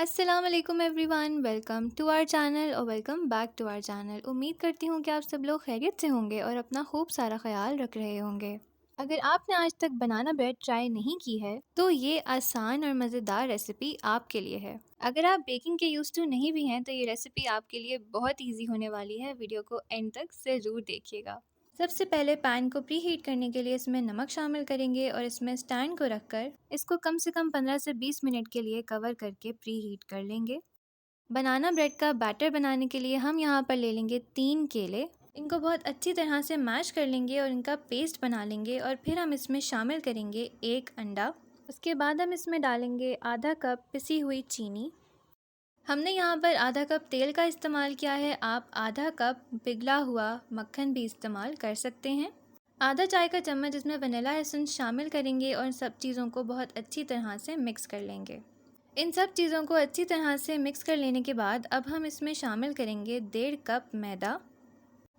अस्सलाम वालेकुम everyone, welcome to our channel और welcome back to our channel. उम्मीद करती हूँ कि आप सब लोग खैरियत से होंगे और अपना खूब सारा ख्याल रख रहे होंगे। अगर आपने आज तक बनाना ब्रेड ट्राई नहीं की है तो ये आसान और मज़ेदार रेसिपी आपके लिए है। अगर आप बेकिंग के यूज़ टू नहीं भी हैं तो ये रेसिपी आपके लिए बहुत ईजी होने वाली है। वीडियो को एंड तक ज़रूर देखिएगा। सबसे पहले पैन को प्री हीट करने के लिए इसमें नमक शामिल करेंगे और इसमें स्टैंड को रखकर इसको कम से कम 15 से 20 मिनट के लिए कवर करके प्री हीट कर लेंगे। बनाना ब्रेड का बैटर बनाने के लिए हम यहाँ पर ले लेंगे 3 केले। इनको बहुत अच्छी तरह से मैश कर लेंगे और इनका पेस्ट बना लेंगे और फिर हम इसमें शामिल करेंगे 1 अंडा। उसके बाद हम इसमें डालेंगे आधा कप पिसी हुई चीनी। हमने यहाँ पर आधा कप तेल का इस्तेमाल किया है, आप आधा कप पिघला हुआ मक्खन भी इस्तेमाल कर सकते हैं। आधा चाय का चम्मच इसमें वनीला एसेंस शामिल करेंगे और सब चीज़ों को बहुत अच्छी तरह से मिक्स कर लेंगे। इन सब चीज़ों को अच्छी तरह से मिक्स कर लेने के बाद अब हम इसमें शामिल करेंगे 1.5 कप मैदा,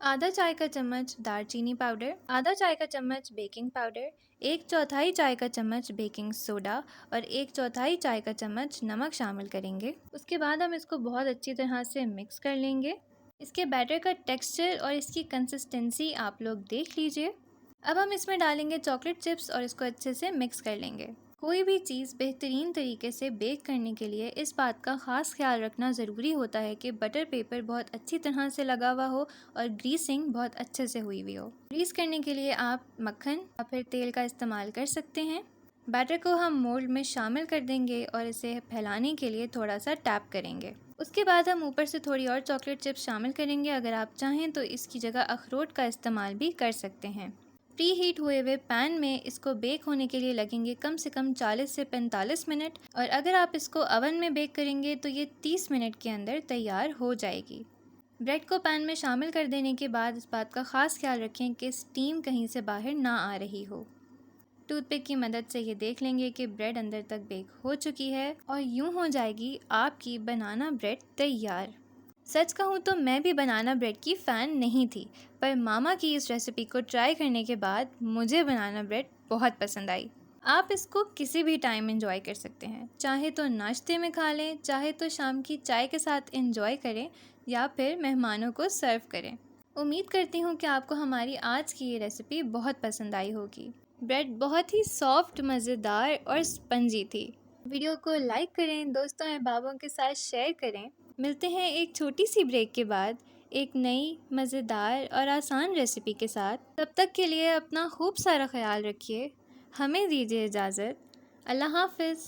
आधा चाय का चम्मच दालचीनी पाउडर, आधा चाय का चम्मच बेकिंग पाउडर, 1/4 चाय का चम्मच बेकिंग सोडा और 1/4 चाय का चम्मच नमक शामिल करेंगे। उसके बाद हम इसको बहुत अच्छी तरह से मिक्स कर लेंगे। इसके बैटर का टेक्सचर और इसकी कंसिस्टेंसी आप लोग देख लीजिए। अब हम इसमें डालेंगे चॉकलेट चिप्स और इसको अच्छे से मिक्स कर लेंगे। कोई भी चीज़ बेहतरीन तरीके से बेक करने के लिए इस बात का ख़ास ख्याल रखना ज़रूरी होता है कि बटर पेपर बहुत अच्छी तरह से लगा हुआ हो और ग्रीसिंग बहुत अच्छे से हुई हो। ग्रीस करने के लिए आप मक्खन या फिर तेल का इस्तेमाल कर सकते हैं। बैटर को हम मोल्ड में शामिल कर देंगे और इसे फैलाने के लिए थोड़ा सा टैप करेंगे। उसके बाद हम ऊपर से थोड़ी और चॉकलेट चिप्स शामिल करेंगे। अगर आप चाहें तो इसकी जगह अखरोट का इस्तेमाल भी कर सकते हैं। प्री हीट हुए हुए पैन में इसको बेक होने के लिए लगेंगे कम से कम 40 से 45 मिनट और अगर आप इसको ओवन में बेक करेंगे तो ये 30 मिनट के अंदर तैयार हो जाएगी। ब्रेड को पैन में शामिल कर देने के बाद इस बात का ख़ास ख्याल रखें कि स्टीम कहीं से बाहर ना आ रही हो। टूथपिक की मदद से ये देख लेंगे कि ब्रेड अंदर तक बेक हो चुकी है और यूँ हो जाएगी आपकी बनाना ब्रेड तैयार। सच कहूँ तो मैं भी बनाना ब्रेड की फ़ैन नहीं थी, पर मामा की इस रेसिपी को ट्राई करने के बाद मुझे बनाना ब्रेड बहुत पसंद आई। आप इसको किसी भी टाइम एंजॉय कर सकते हैं, चाहे तो नाश्ते में खा लें, चाहे तो शाम की चाय के साथ एंजॉय करें या फिर मेहमानों को सर्व करें। उम्मीद करती हूँ कि आपको हमारी आज की ये रेसिपी बहुत पसंद आई होगी। ब्रेड बहुत ही सॉफ्ट, मज़ेदार और स्पंजी थी। वीडियो को लाइक करें, दोस्तों अहबाबों के साथ शेयर करें। मिलते हैं एक छोटी सी ब्रेक के बाद एक नई मज़ेदार और आसान रेसिपी के साथ। तब तक के लिए अपना खूब सारा ख्याल रखिए। हमें दीजिए इजाज़त। अल्लाह हाफ़िज़।